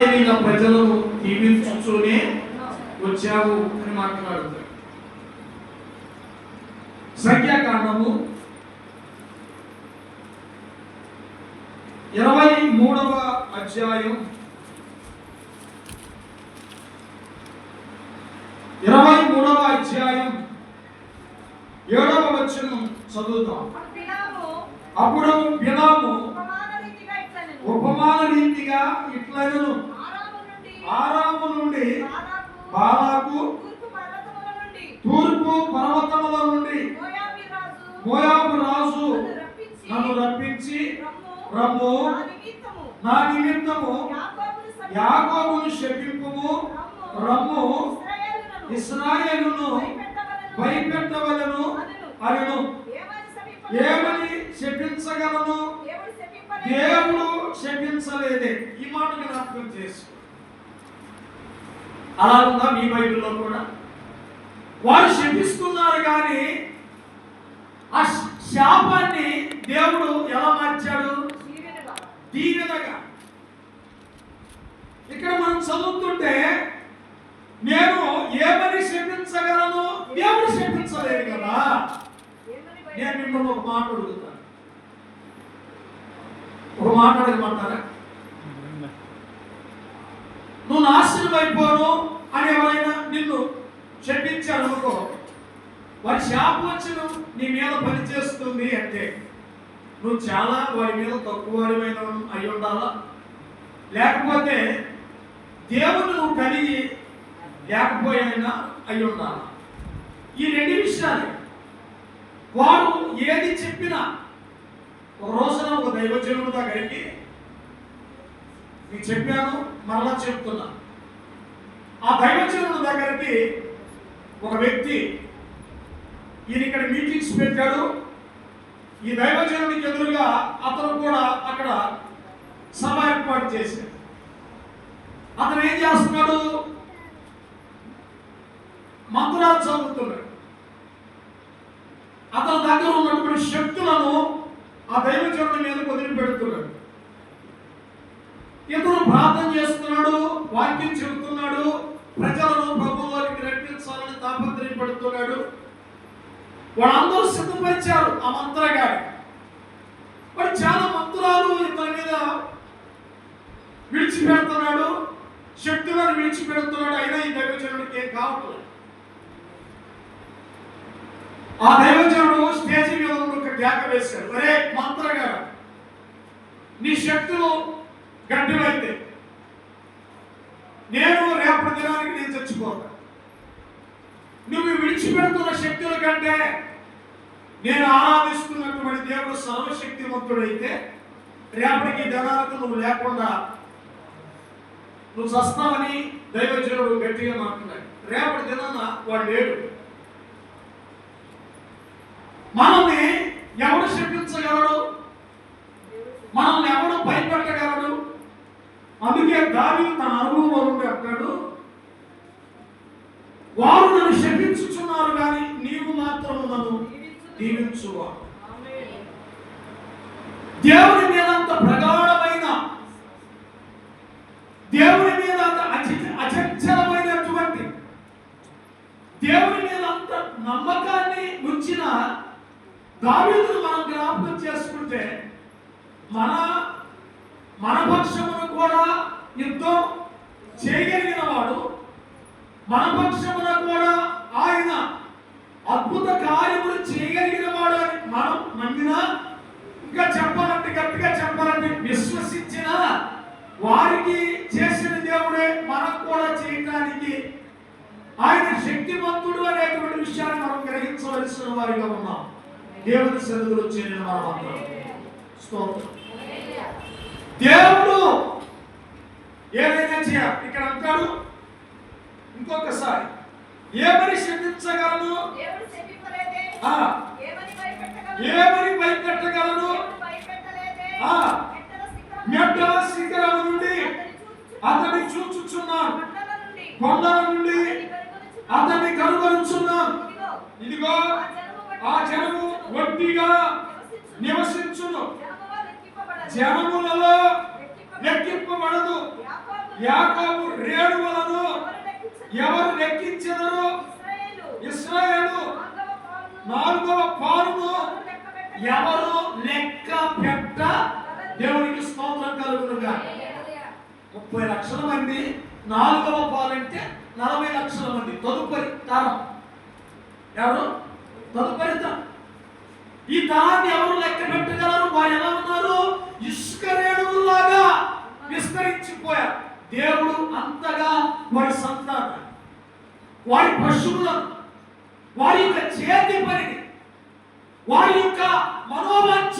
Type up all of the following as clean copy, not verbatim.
ప్రజలను దీవించుతూనే వచ్చావు అని మాట్లాడుతారు. సంఖ్యాకాండము 23వ అధ్యాయం 7వ వచనం చదువుతాం. అప్పుడు బిలాము ఉపమాన రీతిగా ఇట్లనెను, ఆరాము నుండి బాలాకు, తూర్పు పర్వతముల నుండి మోయాబు రాజు నన్ను రప్పించి రమ్ము, నా నిమిత్తము యాకోబును శపింపుము, రమ్ము ఇశ్రాయేలును భయపెట్టవలెను అనెను. ఏమని శపించగలను? దేవుడు శపించలేదే. ఈ మాట జ్ఞాపకం చేసుకో. అలా ఉందా మీ బైబిల్లో కూడా? వారు శపిస్తున్నారు కానీ ఆ శాపాన్ని దేవుడు ఎలా మార్చాడు? దీవెనగా. ఇక్కడ మనం చదువుతుంటే నేను ఏమని శపించగలను? దేవుడు శపించలేదు కదా. నేను మిమ్మల్ని ఒక మాట అడుగుతాను, ఒక మాట అడగమంటారా? నువ్వు నాశనం అయిపోను అని ఎవరైనా నిన్ను శపించారు అనుకో, వారి శాపవచనం నీ మీద పనిచేస్తుంది అంటే నువ్వు చాలా వారి మీద తక్కువమైన అయి ఉండాలా, లేకపోతే దేవుడు నువ్వు కలిగి లేకపోయినా అయి ఉండాలా. ఈ రెండు విషయాలు. వారు ఏది చెప్పినా, ఒక రోజున ఒక దైవజనుడు దగ్గరికి నేను చెప్పాను, మరలా చెప్తున్నా. ఆ దైవజనుడు దగ్గరికి ఒక వ్యక్తి, ఈయన ఇక్కడ మీటింగ్స్ పెట్టాడు. ఈ దైవజనుడికి ఎదురుగా అతను కూడా అక్కడ సభ ఏర్పాటు చేశాడు. అతను ఏం చేస్తున్నాడు? మంత్రాలు చదువుతున్నాడు. అతని దగ్గర ఉన్నటువంటి శక్తులను ఆ దైవజనుడి మీద వదిలిపెడుతున్నాడు. ఇతను ప్రార్థన చేస్తున్నాడు, వాక్యం చెబుతున్నాడు, ప్రజలను ప్రభువులోకి రప్పించాలని తాపత్రయపడుతున్నాడు. వాళ్ళందరూ సిద్ధపరిచారు ఆ మంత్రగాడి. వాడు చాలా మంత్రాలు ఇతని మీద విడిచిపెడుతున్నాడు, శక్తులను విడిచిపెడుతున్నాడు. అయినా ఈ దైవజనుడికి ఏం కావట్లేదు. ఆ దైవజనుడు స్టేజ్ మీద ఒక కేక వేశాడు, అరే మంత్రగాడు, నీ శక్తులు గడ్డివైతే నేను రేపటి దినానికి నేను చచ్చిపోతా. నువ్వు విడిచిపెడుతున్న శక్తుల కంటే నేను ఆరాధిస్తున్నటువంటి దేవుడు సర్వశక్తివంతుడైతే రేపటికి దినాలకు నువ్వు లేకుండా నువ్వు చస్తావని దైవజనుడు గట్టిగా మాట్లాడాడు. రేపటి దినాన వాడు లేడు. మనల్ని ఎవడు శపించగలడు? మనల్ని ఎవడు భయపెట్టగలడు? అందుకే దావీదు తన అనుభవంలో నుండి అంటాడు, వారు నన్ను శపించుచున్నారు కానీ నీవు మాత్రం నన్ను దీవించువాడు. దేవుని మీద అంత ప్రగాఢమైన, దేవుని మీద అంత అచంచలమైనటువంటి, దేవుని మీద అంత నమ్మకాన్ని ఉంచిన దావీదును మనం జ్ఞాపకం చేసుకుంటే మన పక్షమును కూడా యుద్ధం చేయగలిగిన వాడు, మన పక్షమున కూడా ఆయన అద్భుత కార్యములు చేయగలిగిన వాడు అని మనం నమ్మినా, ఇంకా చెప్పాలంటే గట్టిగా చెప్పాలంటే విశ్వసించిన వారికి చేసిన దేవుడే మనకు కూడా చేయడానికి ఆయన శక్తివంతుడు అనేటువంటి విషయాన్ని మనం గ్రహించవలసిన వారిగా ఉన్నాం. దేవుని సన్నిధిలో చేరిన మనమందరం స్తోత్రం. దేవుడు ఏదైనా చేయాలి. ఇక్కడ అంటాడు ఇంకొకసారి, ఏమని శపించగలను? ఏమని భయపెట్టగలను? మెట్టల శిఖరం నుండి అతని చూచుచున్నాను, కొండల నుండి అతన్ని కనుగొనుచున్నాను. ఇదిగో ఆ జనము ఒట్టిగా నివసించును, జనములలో లెక్కింపబడదు. యాకోబు రేణువులను ఎవరు లెక్కించెదరు? ఇశ్రాయేలు 4వ పాలును ఎవరు లెక్క పెట్ట? దేవునికి స్తోత్రం కలుగునుగా. 30 లక్షల మంది 4వ పాలు అంటే 40 లక్షల మంది. తదుపరి తరం ఎవరు? తదుపరి తరం. ఈ తరాన్ని ఎవరు లెక్క పెట్టగలరు? వారు ఎలా ఉన్నారు? ఇసుక రేణువులాగా విస్తరించిపోయారు. దేవుడు అంతగా వారి సంతానం, వారి పశువులను, వారి యొక్క చేతి పనిని, వారి యొక్క మనోవాంఛ,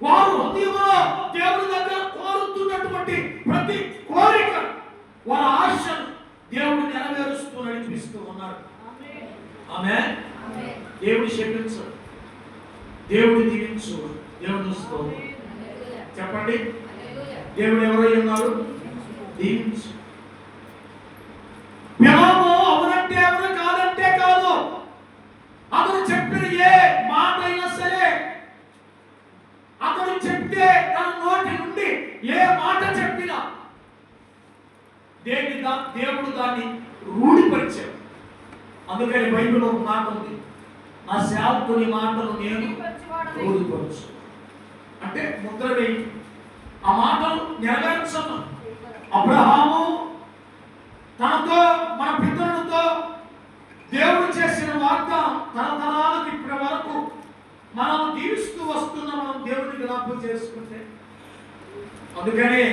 వారు హృదయంలో దేవుని దగ్గర కోరుతున్నటువంటి ప్రతి కోరిక, వారి ఆశను దేవుడు నెరవేరుస్తూ నడిపిస్తూ ఉన్నాడు. ఆమేన్. దేవుడు శపించు, దేవుడు దీవించు. దేవుడు స్తోత్రం చెప్పండి. దేవుడు ఎవరై ఉన్నాడు? దీవించు. పిలవము అవునంటే అవును, కాదంటే కాదు. అతను చెప్పిన ఏ మాట అయినా సరే, అతను చెప్తే తన నోటి నుండి ఏ మాట చెప్పినా దేవుడు దాన్ని రూఢిపరిచాడు. అందుకని బైబిల్లో ఒక మాట ఉంది, నా సేవకుని మాటలు నేను రూఢిపరచు. అంటే ముద్ర వేయి. ఆ మాటలు నెరవేర్చను. అబ్రహాము తనతో, మన పితరులతో దేవుడు చేసిన వాగ్దానం తరతరాలకు ఇప్పటి వరకు మనం దీవిస్తూ వస్తున్న మనం దేవుడిని జ్ఞాపకం చేసుకుంటే, అందుకని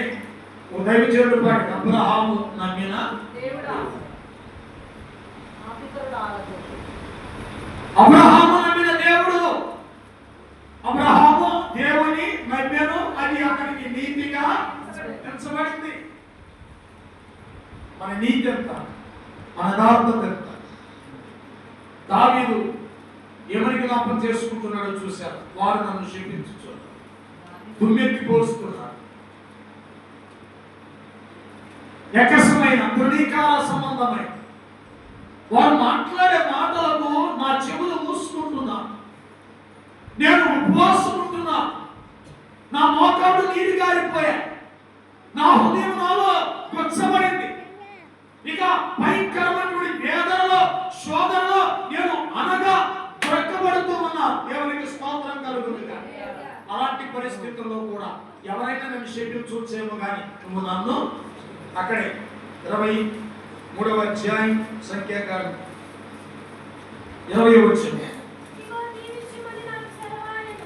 ఓ దైవజనుడు పాటి అబ్రహాము నమ్మిన అబ్రహాము నమ్మిన దేవుడు. అబ్రహాము దేవుని నమ్మెను, అది అతనికి నీతిగా ఎంచబడింది. మన నీతి ఎంత, మన యథార్థత ఎంత. దావీదు ఎవరికి జ్ఞాపకం చేసుకుంటున్నాడో చూశారు. వారు నన్ను శపించు, దుమ్మెత్తి పోస్తున్నారు. ఎకసమైన తృణీకార సంబంధమైన వారు మాట్లాడే మాటలకు నా చెవులు మూసుకుంటున్నా. నేను ఉపవాసం ఉంటున్నా. నా మోకాళ్ళు నీరు గారిపోయా. నా హృదయం నాలో కొచ్చబడింది. ఇక భయంకరమైనటువంటి వేదనలో, శోధనలో నేను అనగా దొరకబడుతూ ఉన్నా. దేవునికి స్తోత్రం కలుగునుగా. అలాంటి పరిస్థితుల్లో కూడా ఎవరైనా నన్ను శపించవచ్చేమో కానీ నువ్వు నన్ను అక్కడే 23వ అధ్యాయం సంఖ్యాకాండం 20వ వచనం,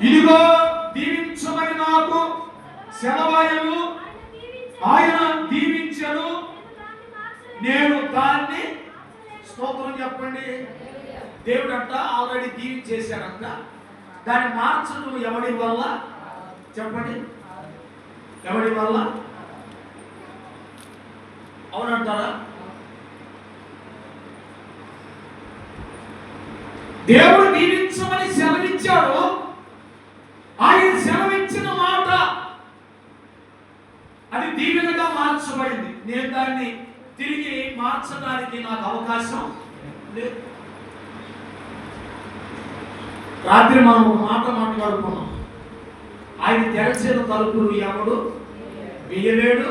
ఇదిగో దీవించమని నాకు సెలవాయను, ఆయన దీవించను, నేను దాన్ని స్తోత్రం చెప్పండి. దేవుడు అంట ఆల్రెడీ దీవించేశాడంట. దాన్ని మార్చడం ఎవడి వల్ల చెప్పండి? ఎవడి వల్ల? అవునంటారా? దేవుడు దీవించమని సెలవిచ్చాడు. ఆయన సెలవిచ్చిన మాట అది దీవెనగా మార్చబడింది. నేను దాన్ని తిరిగి మార్చడానికి నాకు అవకాశం లేదు. రాత్రి మనం ఒక మాట మాట్లాడుకున్నాం. ఆయన తెరచిన తలుపులు ఎవడు వేయలేడు,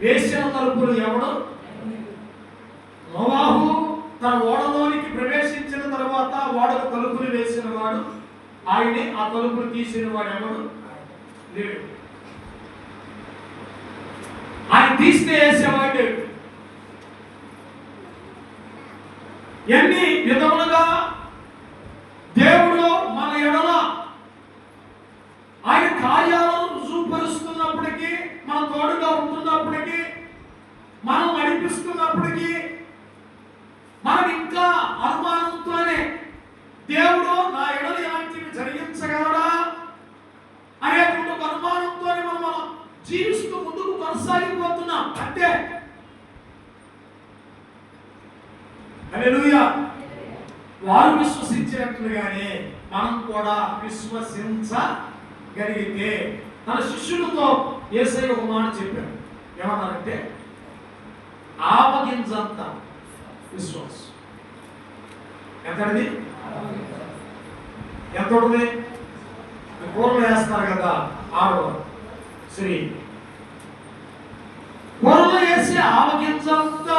వేసిన తలుపులు ఎవడు. నోవాహు తన ఓడలోనికి ప్రవేశించిన తర్వాత ఓడకు తలుపులు వేసిన వాడు ఆయనే. ఆ తలుపులు తీసిన వాడు ఎవడు లేడు. ఆయన తీస్తే వేసేవాడు లేడు. ఎన్ని విధములుగా దేవుడు మన ఎడల ఆయన కార్యాలను రుజువుపరుస్తున్నప్పటికీ, మన తోడుగా ఉంటున్నప్పటికీ, మనం నడిపిస్తున్నప్పటికీ మనం ఇంకా అనుమానంతోనే దేవుడు నా ఎడల ఇలాంటివి జరిగించగలడా అనేటువంటి ఒక అనుమానంతోనే మనం జీవిస్తూ ముందుకు కొనసాగిపోతున్నాం. అంటే హల్లెలూయా. వారు విశ్వసించినట్లుగానే మనం కూడా విశ్వసించగలిగితే, తన శిష్యులతో యేసయ్య ఒక మాట చెప్పాడు. ఏమన్నారంటే ఆవగింజంత విశ్వాసం. ఎంతది? ఎంత ఉంటుంది? కూరలు వేస్తారు కదా, ఆడవారు స్త్రీ కూర అంతంత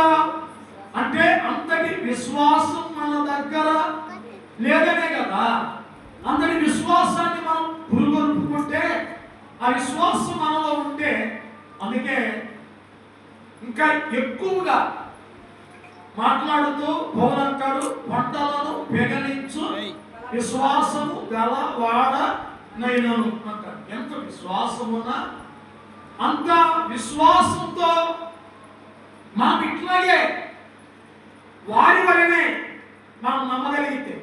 అంటే అంతటి విశ్వాసం మన దగ్గర లేదనే కదా. అంతటి విశ్వాసాన్ని మనం పురుగొల్పుకుంటే, ఆ విశ్వాసం మనలో ఉంటే, అందుకే ఇంకా ఎక్కువగా మాట్లాడుతూ పౌలు అంటాడు, పంటలను పెగలించు విశ్వాసము గల వాడనైనను అంటాడు. ఎంత విశ్వాసమున్నా అంత విశ్వాసంతో మనం ఇట్లాగే వారి వలనే మనం నమ్మగలిగితే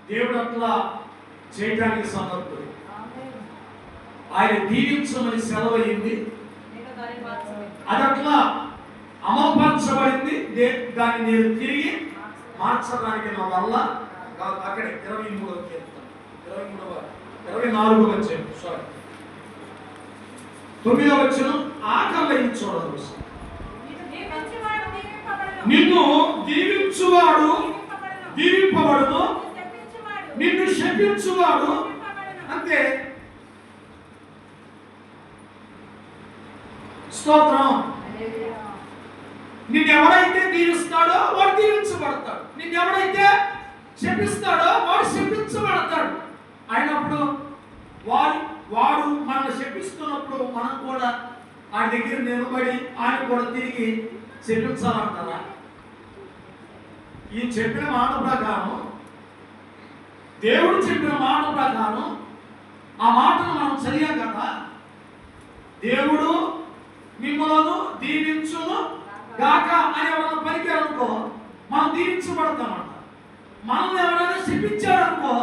దేవుడు అట్లా చేయడానికి సమర్థుడు. ఆయన దీవించమని సెలవు అయింది, అది అట్లా అమలుపరచబడింది. దాన్ని నేను తిరిగి మార్చడానికి నా వల్ల అక్కడ 24 వచ్చాను, సారీ 9వ వచనం ఆకలి చూడదు. నిన్ను దీవించువాడు దీవింపబడును, నిన్ను శపించువాడు అంతే. స్తోత్రం. నిన్నెవడైతే దీవిస్తాడో వాడు దీవించబడతాడు, నిన్నెవడైతే శపిస్తాడో వాడు శపించబడతాడు. అయినప్పుడు వాడు మనల్ని శపిస్తున్నప్పుడు మనం కూడా ఆయన దగ్గర నిలబడి ఆయన కూడా తిరిగి శపించాలంటారా? ఈ చెప్పిన మాట ప్రకారం, దేవుడు చెప్పిన మాట ప్రకారం ఆ మాటను మనం చదివాం కదా. దేవుడు మిమ్మలను దీవించును గాక అని ఎవరైనా పలికారనుకో మనం దీవించబడతామంట. మనల్ని ఎవరైనా శపించారనుకో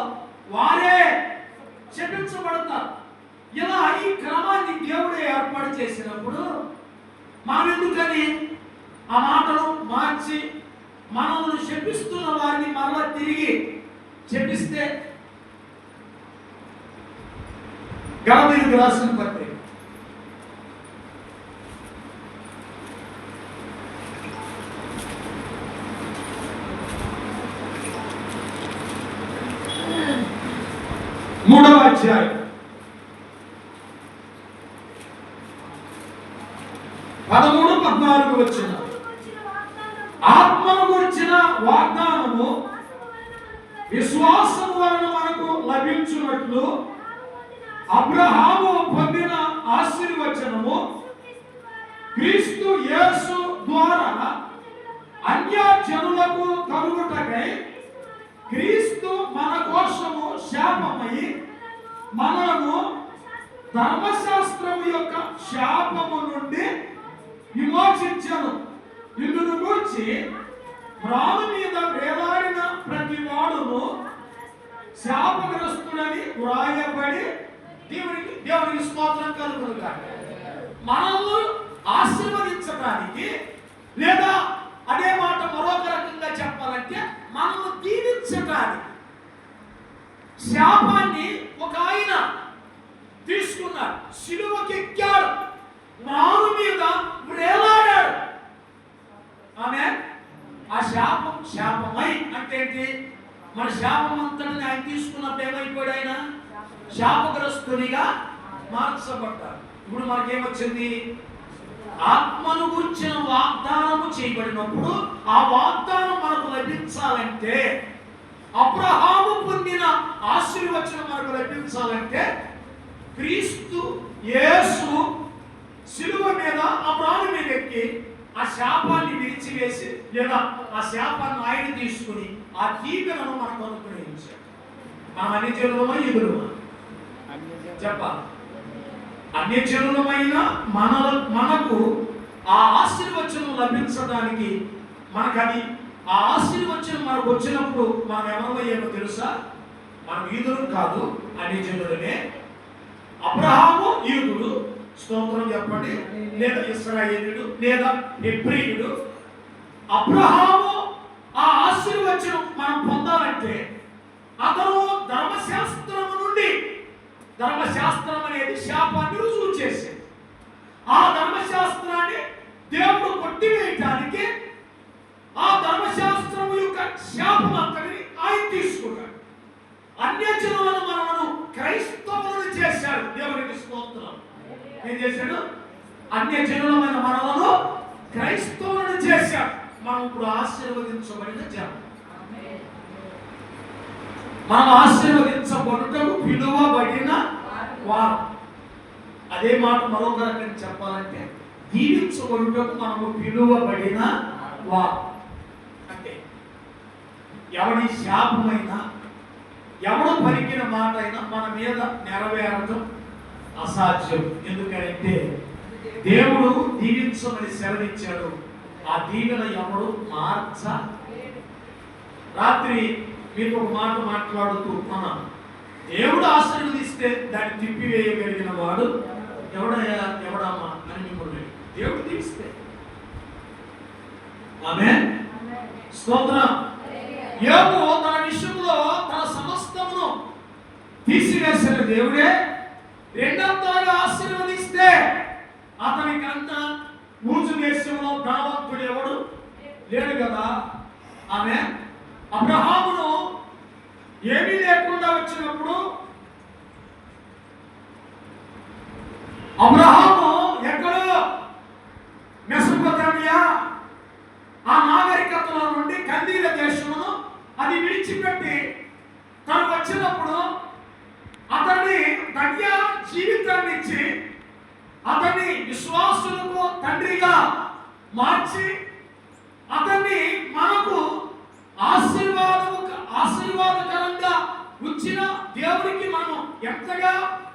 వారే శపించబడతారు. ఇలా ఈ క్రమాన్ని దేవుడే ఏర్పాటు చేసినప్పుడు మనం ఎందుకని ఆ మాటను మార్చి మనల్ని శపిస్తున్న వారిని మరలా తిరిగి శపిస్తే? గలతీయులకు రాసిన పత్రిక 3వ అధ్యాయం 13-14 వచ్చిన ఆత్మను గురించిన వాగ్దానము విశ్వాసము వలన మనకు లభించున్నట్లు అబ్రహాము పొందిన ఆశీర్వచనము క్రీస్తు యేసు ద్వారా అన్యజనులకు కలుగుటకై క్రీస్తు మన కోసము శాపమై మనలను ధర్మశాస్త్రము యొక్క శాపము నుండి విమోచించను. ఇందును గూర్చి రాను మీద వేలాడిన ప్రతి వాడును శాపగ్రస్తుడని వ్రాయబడి దేవునికి స్తోత్రం కలుగునుగాక. మనల్ని ఆశీర్వదించడానికి, లేదా అదే మాట మరొక రకంగా చెప్పాలంటే మనల్ని దీవించడానికి శాపాన్ని ఒక ఆయన తీసుకున్నాడు, శిలువకెక్కాడు, రాను మీద వేలాడాడు. ఆమె ఆ శాపం శాపమై అంటే ఏంటి? మన శాపం అంతటిని ఆయన తీసుకున్నప్పుడు ఏమైపోయాడు? ఆయన శాపగ్రస్తునిగా మార్చబడ్డాడు. ఇప్పుడు మనకేమొచ్చింది? ఆత్మను గురించిన వాగ్దానము చేయబడినప్పుడు ఆ వాగ్దానం మనకు లభించాలంటే, అబ్రహాము పొందిన ఆశీర్వచనం మనకు లభించాలంటే క్రీస్తు యేసు శిలువ మీద అబ్రహాము మీద ఎక్కి ఆ శాపాన్ని విడిచివేసి, లేదా ఆ శాపాన్ని ఆయన తీసుకుని ఆ దీవెనను మనకు అనుగ్రహించాడు. మనం అన్యజనులమా ఎదురుమా చెప్పాలి? అన్యజనులమైన మనకు ఆ ఆశీర్వచనం లభించడానికి, మనకది ఆ ఆశీర్వచనం మనకు వచ్చినప్పుడు మనం ఎవరయ్యామో తెలుసా? మనం యూదులు కాదు, అన్యజనులనే. అబ్రహాము యూదుడు, స్తోత్రం చెప్పండి, లేదా ఇశ్రాయేలుడు, లేదా హెబ్రీయుడు. అబ్రహాము ఆ ఆశీర్వచనం మనం పొందాలంటే అతను ధర్మశాస్త్రము నుండి, ధర్మశాస్త్రం అనేది శాపాన్ని రుజువు చేసేది, ఆ ధర్మశాస్త్రాన్ని దేవుడు కొట్టివేయటానికి ఆ ధర్మశాస్త్రము యొక్క శాపం అంతటిని ఆయన తీసుకున్నాడు. అన్యజనులను మనను క్రైస్తవులను చేశాడు. దేవునికి స్తోత్రం. ఏం చేశాడు? అన్యజనులమైన మనలను క్రైస్తవులను చేశాడు. మనం ఇప్పుడు ఆశీర్వదించబడిన జనం. మనం ఆశీర్వదించబడుటకు పిలువబడిన వారు. అదే మాట మరొక రకంగా చెప్పాలంటే దీవించబడుటకు మనము పిలువబడిన వారు. అంటే ఎవరి శాపమైనా ఎవరు పలికిన మాట అయినా మన మీద నెరవేరటం అసాధ్యం. ఎందుకంటే దేవుడు దీవించమని సెలవిచ్చాడు. ఆ దీవెన ఎవరు మార్చ. రాత్రి మీకు ఒక మాట మాట్లాడుతూ ఉన్నాను. దేవుడు ఆశీర్వదిస్తే దాన్ని తిప్పివేయగలిగిన వాడు ఎవడమ్మా అని మిమ్మల్ని దేవుడు దీవిస్తే. ఆమేన్, స్తోత్రం. యోబు తన విషయంలో తన సమస్తమును తీసివేసిన దేవుడే రెండంతలుగా ఆశీర్వదిస్తే అతనికంత ఊజు దేశంలో ధనవంతుడు ఎవడు లేడు కదా. ఆమె అబ్రహామును ఏమీ లేకుండా వచ్చినప్పుడు అబ్రహాము ఎక్కడో మెసొపొతామియా ఆ నాగరికతలో నుండి కందీల దేశమును అది విడిచిపెట్టి తను వచ్చినప్పుడు అతన్ని ధన్య జీవితాన్ని ఇచ్చి అతన్ని విశ్వాసులకు తండ్రిగా మార్చి అతన్ని మనకు ఆశీర్వాదకరంగా ఉంచిన దేవుడికి మనం ఎంతగా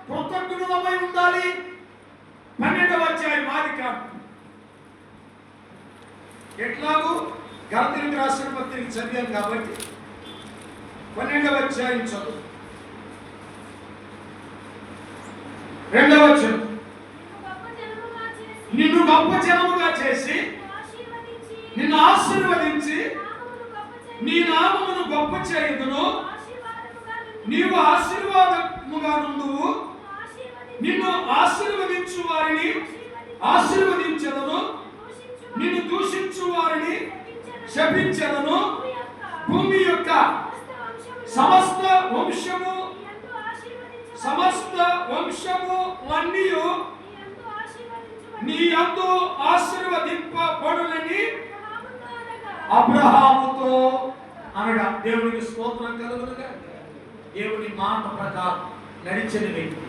కృతజ్ఞులమై ఉండాలి. 12వ అధ్యాయం ఆదికాండం. ఎట్లాగూ గలతీయులకు రాసిన పత్రిక చదివాం కాబట్టి 12వ అధ్యాయం చదువు. 2వ వచనం. నిన్ను గొప్ప జనముగా చేసి నిన్ను ఆశీర్వదించి నీ నామమును గొప్ప చేయుదును. నీవు ఆశీర్వాదముగా నుండువు. నిన్ను ఆశీర్వదించు వారిని ఆశీర్వదించెదను. నిన్ను దూషించు వారిని శపించెదను. భూమి యొక్క సమస్త వంశములన్నీయు నీ యందు ఆశీర్వదింపబడునని అబ్రహాముతో అనగా దేవునికి స్తోత్రం కలుగునుగా. దేవుని మాట ప్రకారం నడిచిన వ్యక్తి,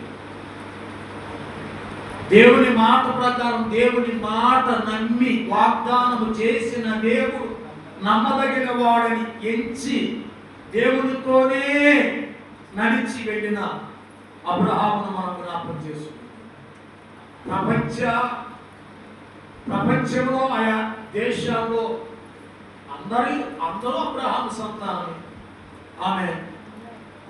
దేవుని మాట ప్రకారం దేవుని మాట నమ్మి వాగ్దానము చేసిన దేవుడు నమ్మదగిన వాడని ఎంచి దేవునితోనే నడిచి వెళ్ళిన అబ్రహామును మనం జ్ఞాపకం చేసుకుంటాం. ప్రపంచంలో ఆయా దేశాల్లో అందరూ అబ్రహాము సంతానమే. ఆమె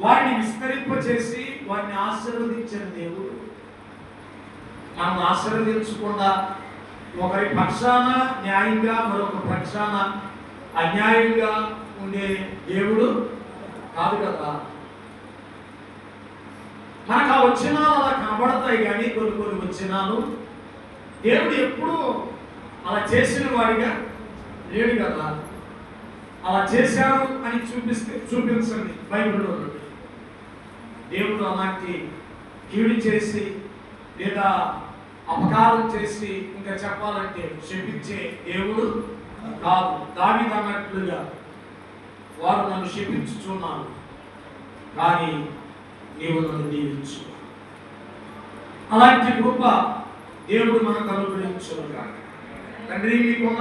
వారిని విస్తరింపచేసి వారిని ఆశీర్వదించిన దేవుడు మనం ఆశీర్వదించకుండా ఒకరి పక్షాన న్యాయంగా మరొక పక్షాన అన్యాయంగా ఉండే దేవుడు కాదు కదా. మనకు ఆ వచనాలు అలా కనబడతాయి కానీ కొన్ని వచనాలు దేవుడు ఎప్పుడు అలా చేసిన వాడిగా లేడు కదా. అలా చేశారు అని చూపించండి బైబిల్లో. దేవుడు అలాంటి కీడు చేసి లేదా అపకారం చేసి ఇంకా చెప్పాలంటే శపించే దేవుడు కాదు. దావీదు అన్నట్లుగా వారు నన్ను శపించుచున్నారు కానీ నీవు నన్ను దీవించు. అలాంటి కృప దేవుడు మనకు అనుగ్రహించును గాక. తండ్రి మీకు